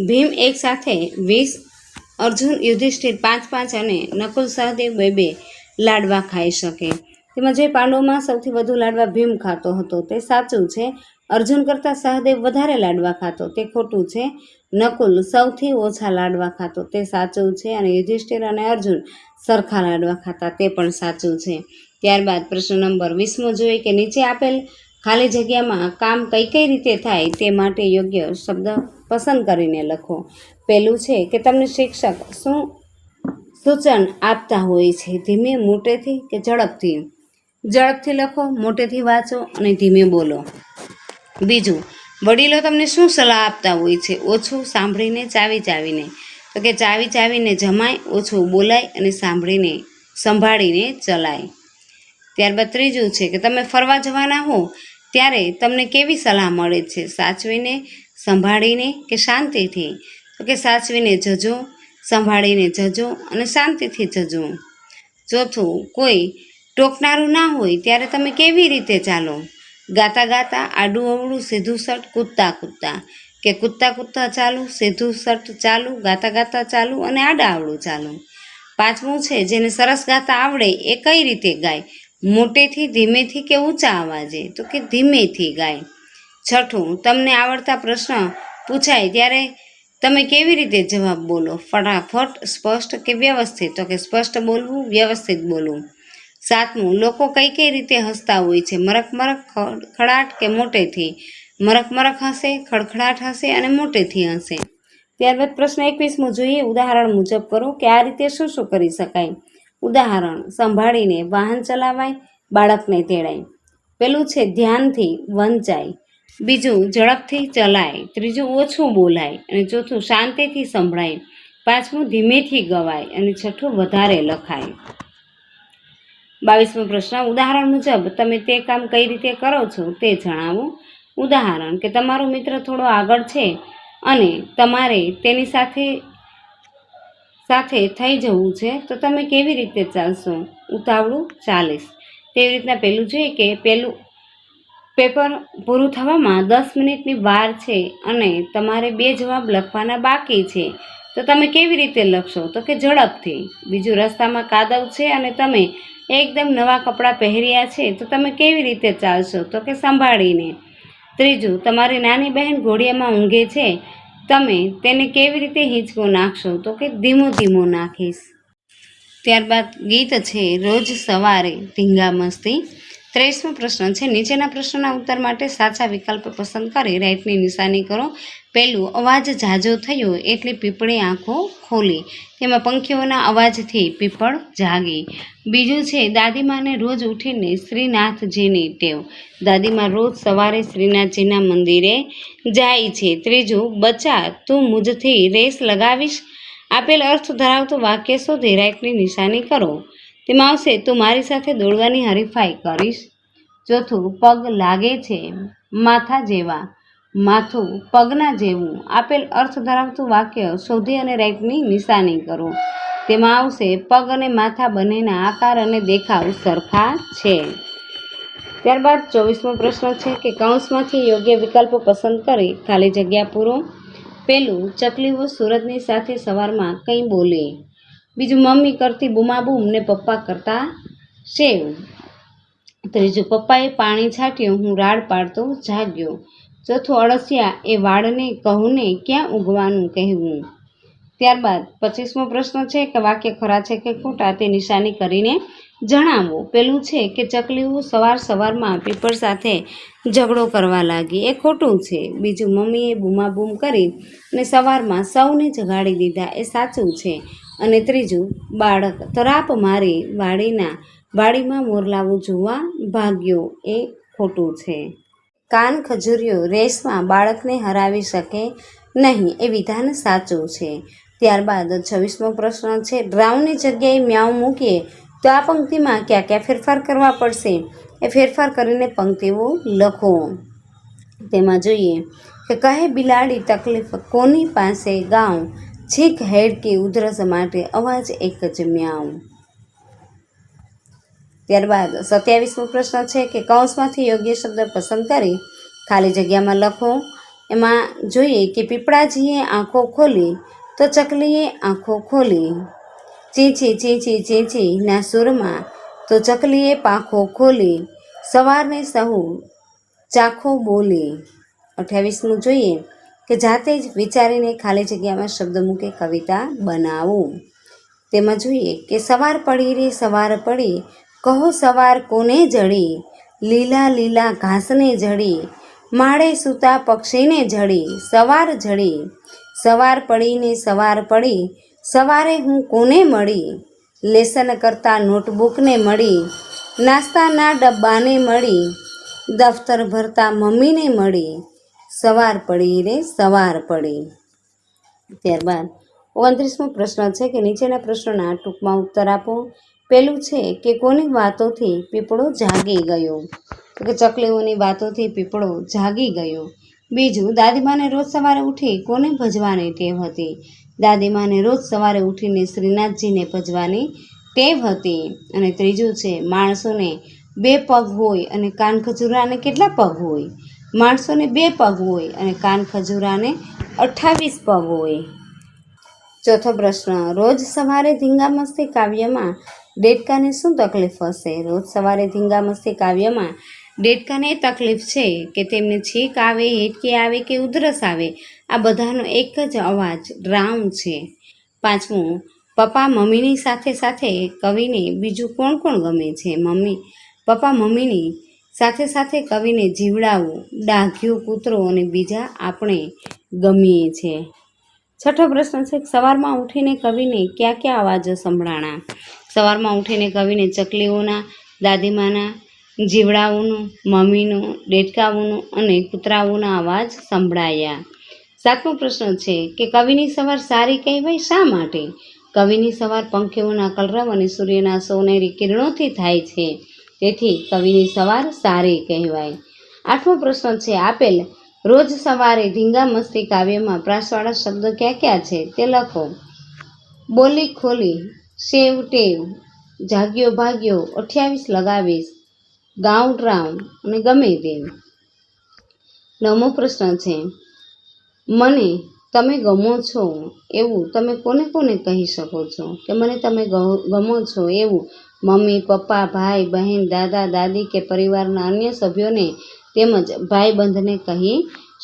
ભીમ એક સાથે 20, અર્જુન યુધિષ્ઠિર 5-5 અને નકુલ સહદેવ 2-2 લાડવા ખાઈ શકે. તેમાં જે પાંડવોમાં સૌથી વધુ લાડવા ભીમ ખાતો હતો, તે સાચું છે. અર્જુન કરતાં સહદેવ વધારે લાડવા ખાતો, તે ખોટું છે. નકુલ સૌથી ઓછા લાડવા ખાતો, તે સાચું છે. અને યુધિષ્ઠિર અને અર્જુન સરખા લાડવા ખાતા, તે પણ સાચું છે. ત્યારબાદ પ્રશ્ન નંબર 20મો જોઈએ કે નીચે આપેલ ખાલી જગ્યામાં કામ કઈ રીતે થાય તે માટે યોગ્ય શબ્દ પસંદ કરીને લખો. પહેલું છે કે તમને શિક્ષક શું સૂચન આપતા હોય છે, ધીમે, મોટેથી કે ઝડપથી. ઝડપથી લખો, મોટેથી વાંચો અને ધીમે બોલો. બીજું, વડીલો તમને શું સલાહ આપતા હોય છે? ઓછું સાંભળીને ચાવી ચાવીને. તો કે ચાવી ચાવીને જમાય, ઓછું બોલાય અને સંભાળીને ચલાય. ત્યારબાદ ત્રીજું છે કે તમે ફરવા જવાના હો ત્યારે તમને કેવી સલાહ મળે છે? સાચવીને, સંભાળીને કે શાંતિથી? તો કે સાચવીને જજો, સંભાળીને જજો અને શાંતિથી જજો. ચોથું, કોઈ ટોકનારું ના હોય ત્યારે તમે કેવી રીતે ચાલો? ગાતા ગાતા, આડું અવળું, સીધું સટ, કૂદતા કૂદતા? કે કૂદતા કૂદતા ચાલુ, સીધું સટ ચાલુ, ગાતા ગાતા ચાલુ અને આડા આવડું ચાલુ. પાંચમું છે, જેને સરસ ગાતા આવડે એ કઈ રીતે ગાય? મોટેથી, ધીમેથી કે ઊંચા અવાજે? તો કે ધીમેથી ગાય. છઠ્ઠું, તમને આવડતા પ્રશ્ન પૂછાય ત્યારે તમે કેવી રીતે જવાબ બોલો? ફટાફટ, સ્પષ્ટ કે વ્યવસ્થિત? તો કે સ્પષ્ટ બોલવું, વ્યવસ્થિત બોલવું. સાતમું, લોકો કઈ કઈ રીતે હસતા હોય છે? મરક મરક, ખડખડાટ કે મોટેથી? મરક મરક હશે, ખડખડાટ હશે અને મોટેથી હશે. ત્યારબાદ પ્રશ્ન 21મો જોઈએ. ઉદાહરણ મુજબ કરો કે આ રીતે શું શું કરી શકાય. ઉદાહરણ, સંભાળીને વાહન ચલાવાય, બાળકને તેડાય. પેલું છે ધ્યાનથી વંચાય, બીજું ઝડપથી ચલાય, ત્રીજું ઓછું બોલાય અને ચોથું શાંતિથી સંભળાય, પાંચમું ધીમેથી ગવાય અને છઠ્ઠું વધારે લખાય. 22મો પ્રશ્ન, ઉદાહરણ મુજબ તમે તે કામ કઈ રીતે કરો છો તે જણાવો. ઉદાહરણ, કે તમારો મિત્ર થોડો આગળ છે અને તમારે તેની સાથે થઈ જવું છે તો તમે કેવી રીતે ચાલશો? ઉતાવળું ચાલીશ. તેવી રીતના પેલું જોઈએ કે પેપર પૂરું થવામાં 10 મિનિટની વાર છે અને તમારે 2 જવાબ લખવાના બાકી છે તો તમે કેવી રીતે લખશો? તો કે ઝડપથી. બીજું, રસ્તામાં કાદવ છે અને તમે એકદમ નવા કપડાં પહેર્યા છે તો તમે કેવી રીતે ચાલશો? તો કે સંભાળીને. ત્રીજું, તમારી નાની બહેન ઘોડિયામાં ઊંઘે છે, તમે તેને કેવી રીતે હિંચકો નાખશો? તો કે ધીમો ધીમો નાખીશ. ત્યારબાદ ગીત છે રોજ સવારે ધીંગા મસ્તી. 23મો પ્રશ્ન છે, નીચેના પ્રશ્નના ઉત્તર માટે સાચા વિકલ્પ પસંદ કરી રાઈટની નિશાની કરો. પહેલું, અવાજ ઝાઝો થયો એટલે પીપળે આંખો ખોલી. તેમાં પંખીઓના અવાજથી પીપળ જાગી. બીજું છે, દાદીમાને રોજ ઉઠીને શ્રીનાથજીની ટેવ. દાદીમા રોજ સવારે શ્રીનાથજીના મંદિરે જાય છે. ત્રીજું, બચ્ચા તું મુझથી રેસ લગાવીશ. આપેલ અર્થ ધરાવતું વાક્ય શોધી રાઈટની નિશાની કરો. તેમાં આવશે, તું મારી સાથે દોડવાની હરીફાઈ કરીશ. ચોથું, પગ લાગે છે માથા જેવા, માથું પગના જેવું. આપેલ અર્થ ધરાવતું વાક્ય શોધી અને રાઈટની નિશાની કરો. તેમાં આવશે, પગ અને માથા બંનેના આકાર અને દેખાવ સરખા છે. ત્યારબાદ 24મો પ્રશ્ન છે કે કૌંસમાંથી યોગ્ય વિકલ્પ પસંદ કરી ખાલી જગ્યા પૂરો. પહેલું, ચકલીઓ સૂરજની સાથે સવારમાં કંઈ બોલે. બીજું, મમ્મી કરતી બૂમાબૂમ ને પપ્પા કરતા સેવ. ત્રીજું, પપ્પાએ પાણી છાંટ્યું, હું રાડ પાડતો જાગ્યો. ચોથું, અળસિયા એ વાળને કહુને ક્યાં ઊંઘવાનું કહેવું. ત્યારબાદ 25મો પ્રશ્ન છે કે વાક્ય ખરા છે કે ખોટા તે નિશાની કરીને જણાવો. પેલું છે કે ચકલીઓ સવાર સવારમાં પીપળ સાથે ઝઘડો કરવા લાગી, એ ખોટું છે. બીજું, મમ્મીએ બૂમાબૂમ કરી અને સવારમાં સૌને જગાડી દીધા, એ સાચું છે. અને ત્રીજું, બાળક તરાપ મારી વાડીમાં મોરલાઓ જોવા ભાગ્યો, એ ખોટું છે. કાન ખજૂરિયો રેસમાં બાળકને હરાવી શકે નહીં, એ વિધાન સાચું છે. ત્યારબાદ 26મો પ્રશ્ન છે, ડ્રાઉની જગ્યાએ મ્યાઉ મૂકીએ તો આ પંક્તિમાં કયા કયા ફેરફાર કરવા પડશે? એ ફેરફાર કરીને પંક્તિઓ લખો. તેમાં જોઈએ કે કહે બિલાડી તકલીફ કોની પાસે ગાઉં, છીંક હેડકી ઉધરસ માટે અવાજ એક જ મ્યાઉ. ત્યારબાદ 27મો પ્રશ્ન છે કે કૌંસમાંથી યોગ્ય શબ્દ પસંદ કરી ખાલી જગ્યામાં લખો. એમાં જોઈએ કે પીપળાજીએ આંખો ખોલી તો ચકલીએ આંખો ખોલી. ચીંચી ચીંચી ચીંચી ના સુરમાં તો ચકલીએ પાંખો ખોલી. સવારને સહુ ચાખો બોલી. 28મું જોઈએ કે જાતે જ વિચારીને ખાલી જગ્યામાં શબ્દ મૂકી કવિતા બનાવો. તેમાં જોઈએ કે સવાર પડી રે સવાર પડી, કહો સવાર કોને જડી, લીલા લીલા ઘાસને જડી, માળે સૂતા પક્ષીને જડી, સવાર જડી. સવાર પડીને સવાર પડી, સવારે હું કોને મળી, લેસન કરતા નોટબુકને મળી, નાસ્તાના ડબ્બાને મળી, દફતર ભરતા મમ્મીને મળી, સવાર પડી રે સવાર પડી. ત્યારબાદ 29મો પ્રશ્ન છે કે નીચેના પ્રશ્નોના ટૂંકમાં ઉત્તર આપો. પેલું છે કે કોની વાતોથી પીપળો જાગી ગયો? તો કે ચકલીઓની વાતોથી પીપળો જાગી ગયો. બીજું, દાદીમાને રોજ સવારે ઉઠી કોને ભજવાની ટેવ હતી? દાદીમાને રોજ સવારે ઉઠીને શ્રીનાથજીને ભજવાની ટેવ હતી. અને ત્રીજું છે, માણસોને 2 પગ હોય અને કાન ખજૂરાને કેટલા પગ હોય? માણસોને 2 પગ હોય અને કાન ખજૂરાને 28 પગ હોય. ચોથો પ્રશ્ન, રોજ સવારે ધીંગામસ્તી કાવ્યમાં દેડકાને શું તકલીફ હશે? રોજ સવારે ધીંગામસ્તી કાવ્યમાં દેડકાને એ તકલીફ છે કે તેમને છીંક આવે, હેડકી આવે કે ઉધરસ આવે, આ બધાનો એક જ અવાજ ડ્રાઉ છે. પાંચમું, પપ્પા મમ્મીની સાથે સાથે કવિને બીજું કોણ કોણ ગમે છે? પપ્પા મમ્મીની સાથે સાથે કવિને જીવડાવું, ડાઘ્યું, કૂતરો અને બીજા આપણે ગમીએ છીએ. છઠ્ઠો પ્રશ્ન છે, સવારમાં ઉઠીને કવિને કયા કયા અવાજો સંભળાણા? સવારમાં ઉઠીને કવિને ચકલીઓના, દાદીમાના, જીવડાઓનું, મમ્મીનું, દેડકાઓનું અને કૂતરાઓના અવાજ સંભળાયા. સાતમો પ્રશ્ન છે કે કવિની સવાર સારી કહેવાય શા માટે? કવિની સવાર પંખીઓના કલરવ અને સૂર્યના સોનેરી કિરણોથી થાય છે, તેથી કવિની સવાર સારી કહેવાય. આઠમો પ્રશ્ન છે, આપેલ રોજ સવારે ધીંગામસ્તી કાવ્યમાં પ્રાસવાળા શબ્દ કયા કયા છે તે લખો. બોલી ખોલી, સેવ ટેવ, જાગ્યો ભાગ્યો, 28 લગાવીશ, ગાઉ ડ્રાઉ અને ગમે તેમ. નવમો પ્રશ્ન છે, મને તમે ગમો છો એવું તમે કોને કોને કહી શકો છો? કે મને તમે ગમો છો એવું મમ્મી, પપ્પા, ભાઈ, બહેન, દાદા, દાદી કે પરિવારના અન્ય સભ્યોને તેમજ ભાઈબંધને કહી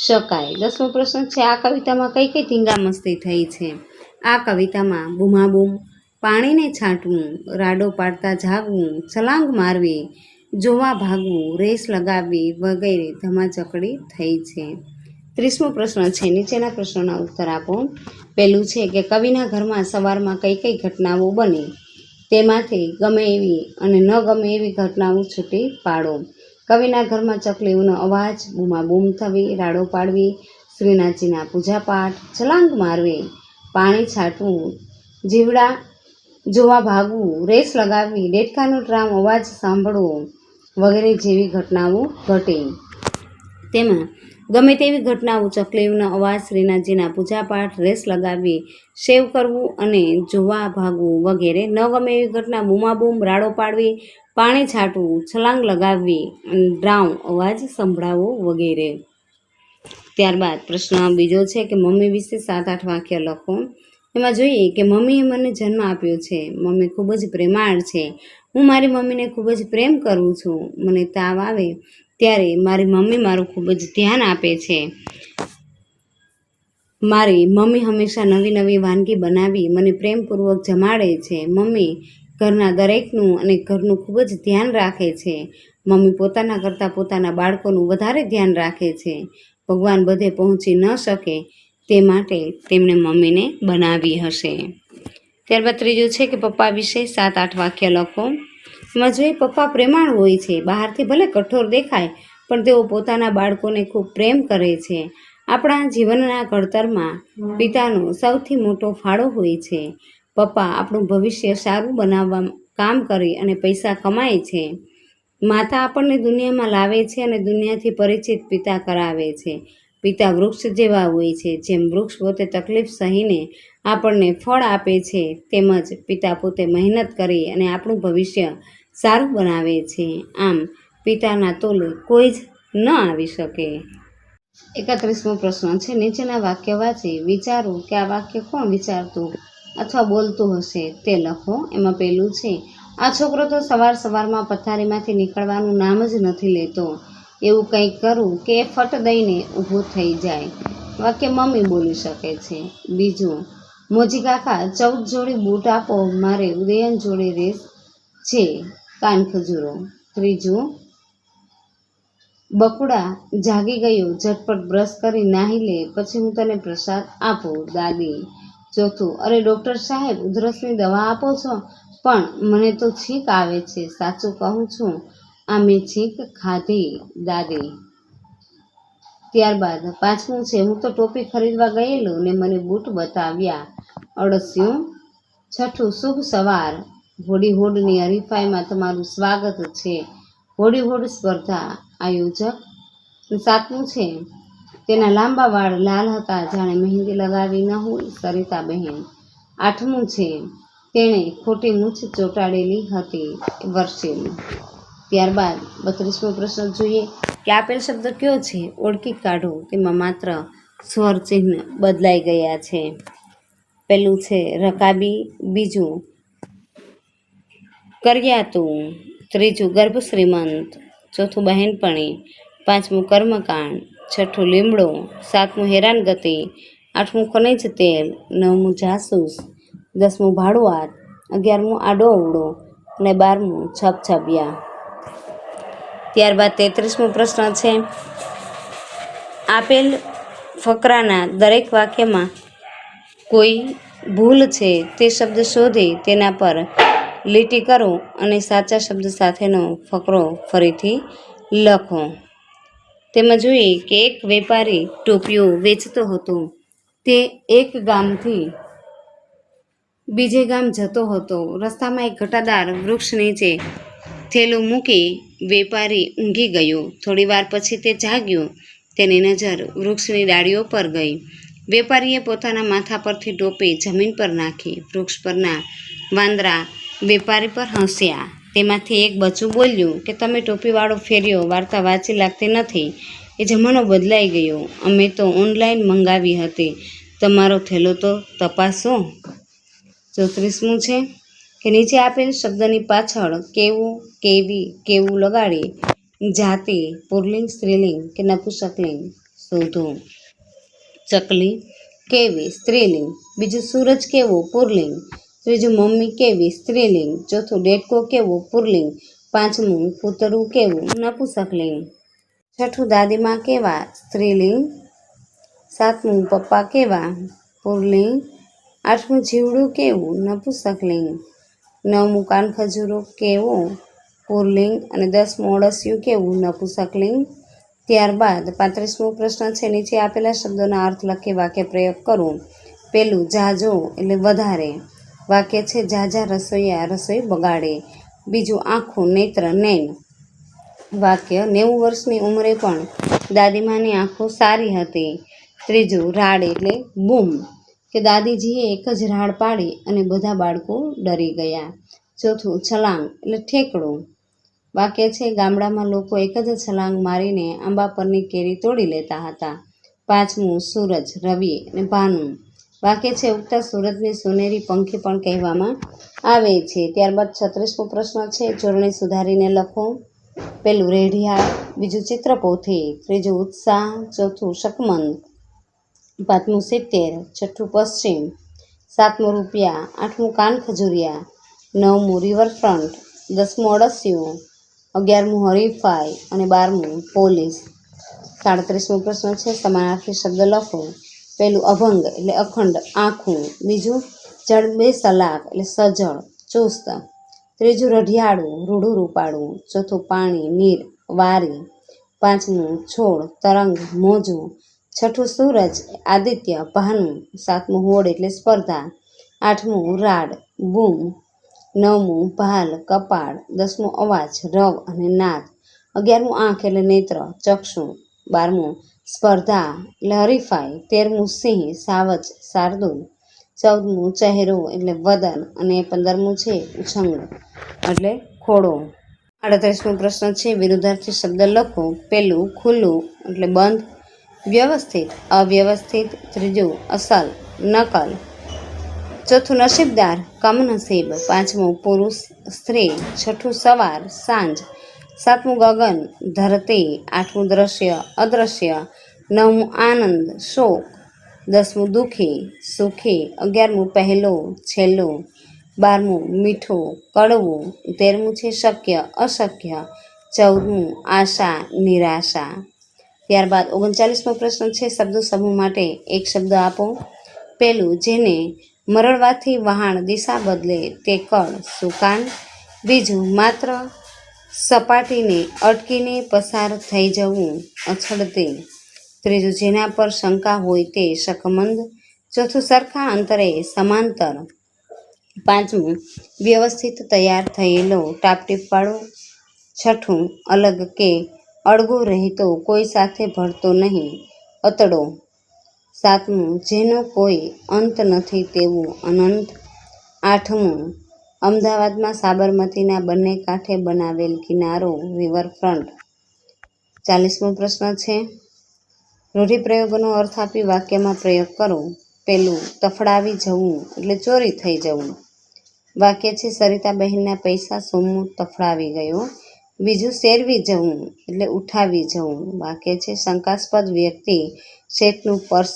શકાય. 10મો પ્રશ્ન છે, આ કવિતામાં કઈ કઈ ધીંગામસ્તી થઈ છે? આ કવિતામાં બૂમાબૂમ, પાણીને છાંટવું, રાડો પાડતા જાગવું, છલાંગ મારવી, જોવા ભાગવું, રેસ લગાવવી વગેરે ધમાચકડી થઈ છે. 30મો પ્રશ્ન છે, નીચેના પ્રશ્નોના ઉત્તર આપો. પહેલું છે કે કવિના ઘરમાં સવારમાં કઈ કઈ ઘટનાઓ બની? તેમાંથી ગમે એવી અને ન ગમે એવી ઘટનાઓ છૂટી પાડો. કવિના ઘરમાં ચકલીઓનો અવાજ, બૂમાબૂમ થવી, રાડો પાડવી, શ્રીનાથજીના પૂજાપાઠ, છલાંગ મારવી, પાણી છાંટવું, જીવડા જોવા ભાગવું, રેસ લગાવવી, દેડકાનો ડ્રામ અવાજ સાંભળવો વગેરે જેવી ઘટનાઓ ઘટી. તેમાં ગમે તેવી ઘટનાઓ ચકલીઓનો અવાજ, શ્રીનાથજીના પૂજાપાઠ, રેસ લગાવવી, સેવ કરવું અને જોવા ભાગવું વગેરે. ન ગમે એવી ઘટના બૂમાબૂમ, રાડો પાડવી, પાણી છાંટવું, છલાંગ લગાવવી અને ડ્રાઉ અવાજ સંભળાવવો વગેરે. ત્યારબાદ પ્રશ્ન બીજો છે કે મમ્મી વિશે 7-8 વાક્ય લખો. એમાં જોઈએ કે મમ્મીએ મને જન્મ આપ્યો છે. મમ્મી ખૂબ જ પ્રેમાળ છે. હું મારી મમ્મીને ખૂબ જ પ્રેમ કરું છું. મને તાવ આવે ત્યારે મારી મમ્મી મારું ખૂબ જ ધ્યાન આપે છે. મારી મમ્મી હંમેશા નવી નવી વાનગી બનાવી મને પ્રેમપૂર્વક જમાડે છે. મમ્મી ઘરના દરેકનું અને ઘરનું ખૂબ જ ધ્યાન રાખે છે. મમ્મી પોતાના કરતાં પોતાના બાળકોનું વધારે ધ્યાન રાખે છે. ભગવાન બધે પહોંચી ન શકે તે માટે તેમણે મમ્મીને બનાવી હશે. ત્યારબાદ ત્રીજું છે કે પપ્પા વિશે 7-8 વાક્ય લખો. એમાં જોઈએ પપ્પા પ્રેમાળ હોય છે. બહારથી ભલે કઠોર દેખાય પણ તેઓ પોતાના બાળકોને ખૂબ પ્રેમ કરે છે. આપણા જીવનના ઘડતરમાં પિતાનો સૌથી મોટો ફાળો હોય છે. પપ્પા આપણું ભવિષ્ય સારું બનાવવા કામ કરી અને પૈસા કમાય છે. માતા આપણને દુનિયામાં લાવે છે અને દુનિયાથી પરિચિત પિતા કરાવે છે. પિતા વૃક્ષ જેવા હોય છે. જેમ વૃક્ષ પોતે તકલીફ સહીને આપણને ફળ આપે છે, તેમજ પિતા પોતે મહેનત કરી અને આપણું ભવિષ્ય સારું બનાવે છે. આમ પિતાના તોલે કોઈ જ ન આવી શકે. 31મો પ્રશ્ન છે, નીચેના વાક્ય વાંચી વિચારો કે આ વાક્ય કોણ વિચારતું અથવા બોલતું હશે તે લખો. એમાં પહેલું છે, આ છોકરો તો સવારમાં પથારીમાંથી નીકળવાનું નામ જ નથી લેતો. એવું કંઈક કરું કે એ ફટ દઈને ઊભો થઈ જાય. વાક્ય મમ્મી બોલી શકે છે. બીજું, મોજી કાકા 14 જોડી બૂટ આપો, મારે ઉદયન જોડે રેસ છે, કાન ખજૂરો. ત્રીજું, બકુડા જાગી ગયો, ઝટપટ બ્રશ કરી નાહી લે, પછી હું તને પ્રસાદ આપું, દાદી. ચોથું, અરે ડૉક્ટર સાહેબ, ઉધરસની દવા આપો છો, પણ મને તો છીંક આવે છે. સાચું કહું છું, આ મેં છીંક ખાધી, દાદી. ત્યારબાદ પાંચમું છે, હું તો ટોપી ખરીદવા ગયેલો ને મને બૂટ બતાવ્યા અળસિયું. છઠ્ઠું, શુભ સવાર, હોડી હોડની હરીફાઈમાં તમારું સ્વાગત છે, હોડી હોડ સ્પર્ધા આયોજક. સાતમું છે, તેના લાંબા વાળ લાલ હતા જાણે મહેંદી લગાવી ન હોય, સરિતાબહેન. આઠમું છે, તેણે ખોટી મૂછ ચોંટાડેલી હતી, વર્ષેલી. ત્યારબાદ 32મો પ્રશ્ન જોઈએ કે આપેલ શબ્દ કયો છે, ઓળખી કાઢો. તેમાં માત્ર સ્વર ચિહ્ન બદલાઈ ગયા છે. પહેલું છે રકાબી, બીજું કર્યાતું, ત્રીજું ગર્ભ શ્રીમંત, ચોથું બહેનપણી, પાંચમું કર્મકાંડ, છઠ્ઠું લીમડો, સાતમું હેરાનગતિ, આઠમું ખનિજ તેલ, નવમું જાસૂસ, 10મું ભાડુઆત, 11મું આડો અવળો અને 12મું છબછબિયા. ત્યારબાદ 33મો પ્રશ્ન છે, આપેલ ફકરાના દરેક વાક્યમાં કોઈ ભૂલ છે તે શબ્દ શોધી તેના પર લીટી કરો અને સાચા શબ્દ સાથેનો ફકરો ફરીથી લખો. તેમાં જોઈએ કે એક વેપારી ટોપીઓ વેચતો હતો. તે એક ગામથી બીજે ગામ જતો હતો. રસ્તામાં એક ઘટાદાર વૃક્ષ નીચે થેલું મૂકી વેપારી ઊંઘી ગયો. થોડી વાર પછી તે જાગ્યો. તેની નજર વૃક્ષની ડાળીઓ પર ગઈ. વેપારીએ પોતાના માથા પરથી ટોપી જમીન પર નાખી. વૃક્ષ પરના વાંદરા વેપારી પર હસ્યા. તેમાંથી એક બચ્ચું બોલ્યું કે તમે ટોપીવાળો ફેરિયો વાર્તા વાંચી લાગતી નથી. એ જમાનો બદલાઈ ગયો. અમે તો ઓનલાઈન મંગાવી હતી. તમારો થેલો તો તપાસો. 34મું છે કે નીચે આપેલ શબ્દની પાછળ કેવું, કેવી, કેવું લગાડી જાતિ, પુલ્લિંગ, સ્ત્રીલિંગ કે નપુંસકલિંગ શોધો. ચકલી કેવી, સ્ત્રીલિંગ. બીજું સૂરજ કેવો, પુલ્લિંગ. ત્રીજું મમ્મી કેવી, સ્ત્રીલિંગ. ચોથું ડેડકો કેવો, પુલ્લિંગ. પાંચમું પૂતળું કેવું, નપુંસકલિંગ. છઠ્ઠું દાદીમા કેવા, સ્ત્રીલિંગ. સાતમું પપ્પા કેવા, પુલ્લિંગ. આઠમું જીવડું કેવું, નપુંસકલિંગ. નવમું કાનખજૂરો કેવો, પુલ્લિંગ. અને 10મું અળસિયું કેવું, નપુંસકલિંગ. ત્યારબાદ 35મો પ્રશ્ન છે, નીચે આપેલા શબ્દોના અર્થ લખી વાક્ય પ્રયોગ કરો. પેલું જાજો એટલે વધારે. વાક્ય છે, ઝાઝા રસોઈયા રસોઈ બગાડે. બીજું આંખો, નેત્ર, નૈન. વાક્ય 90 વર્ષની ઉંમરે પણ દાદીમાની આંખો સારી હતી. ત્રીજું રાડ એટલે બૂમ, કે દાદીજીએ એક જ રાડ પાડી અને બધા બાળકો ડરી ગયા. ચોથું છલાંગ એટલે ઠેકડું. વાક્ય છે, ગામડામાં લોકો એક જ છલાંગ મારીને આંબા પરની કેરી તોડી લેતા હતા. પાંચમું સૂરજ, રવિ અને ભાનું. વાક્ય છે, ઉગતા સૂરજની સોનેરી પંખી પણ કહેવામાં આવે છે. ત્યારબાદ 36મો પ્રશ્ન છે, જોડણી સુધારીને લખો. પહેલું રેઢિયાળ, બીજું ચિત્રપોથી, ત્રીજું ઉત્સાહ, ચોથું શકમંદ, પાંચમું 70, છઠ્ઠું પશ્ચિમ, સાતમું રૂપિયા, આઠમું કાનખજૂરિયા, નવમું રિવરફ્રન્ટ, 10મું અળસિયું, 11મું હરીફાઈ અને 12મું પોલીસ. 37મો પ્રશ્ન છે, સમાનાર્થી શબ્દ લખો. પહેલું અભંગ એટલે અખંડ, આખું. બીજું જડબેસલાક એટલે સજળ, ચુસ્ત. ત્રીજું રઢિયાળું, રૂડું રૂપાળું. ચોથું પાણી, નીર, વારી. પાંચમું છોડ, તરંગ, મોજું. છઠ્ઠું સૂરજ, આદિત્ય, ભાનું. સાતમું હોડ એટલે સ્પર્ધા. આઠમું રાડ, બૂમ. નવમું ભાલ, કપાળ. 10મું અવાજ, રવ અને નાદ. 11મું આંખ એટલે નેત્ર, ચક્ષુ. 12મું સ્પર્ધા એટલે હરીફાઈ. 13મું સિંહ, સાવજ, શાર્દુલ. 14મું ચહેરો એટલે વદન અને 15મું છે ઉછંગ એટલે ખોડો. 38મો પ્રશ્ન છે, વિરુદ્ધાર્થી શબ્દ લખો. પહેલું ખુલ્લું એટલે બંધ, વ્યવસ્થિત, અવ્યવસ્થિત. ત્રીજું અસલ, નકલ. ચોથું નસીબદાર, કમનસીબ. પાંચમું પુરુષ, સ્ત્રી. છઠ્ઠું સવાર, સાંજ. સાતમું ગગન, ધરતી. આઠમું દ્રશ્ય, અદ્રશ્ય. નવમું આનંદ, શોક. 10મું દુઃખી, સુખી. 11મું પહેલો, છેલ્લો. 12મું મીઠું, કડવું. 13મું છે શક્ય, અશક્ય. 14મું આશા, નિરાશા. ત્યારબાદ 39મો પ્રશ્ન છે, શબ્દો સમૂહ માટે એક શબ્દ આપો. પહેલું જેને મરડવાથી વહાણ દિશા બદલે તે કળ, સુકાન. બીજું માત્ર સપાટીને અટકીને પસાર થઈ જવું, અછડતી. ત્રીજું, જેના પર શંકા હોય તે શકમંદ. ચોથું, સરખા અંતરે સમાંતર. પાંચમું, વ્યવસ્થિત તૈયાર થયેલો ટાપટીપવાળો. છઠ્ઠું, અલગ કે અળગો રહેતો, કોઈ સાથે ભળતો નહીં, અતડો. સાતમું, જેનો કોઈ અંત નથી તેવું અનંત. આઠમું, અમદાવાદમાં સાબરમતીના બંને કાંઠે બનાવેલ કિનારો રિવરફ્રન્ટ. 40મો પ્રશ્ન છે. રૂઢિપ્રયોગોનો અર્થ આપી વાક્યમાં પ્રયોગ કરો. પહેલું, તફડાવી જવું એટલે ચોરી થઈ જવું. વાક્ય છે, સરિતાબહેનના પૈસા સોમુ તફડાવી ગયો. બીજું, સેરવી જવું એટલે ઉઠાવી જવું. વાક્ય છે, શંકાસ્પદ વ્યક્તિ શેઠનું પર્સ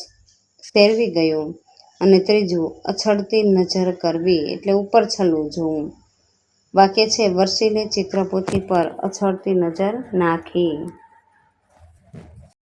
સેરવી ગયો. અને ત્રીજું, અછડતી નજર કરવી એટલે ઉપર છલ્લું જોવું. વાક્ય છે, વર્ષીલે ચિત્રપોથી પર અછડતી નજર નાખી.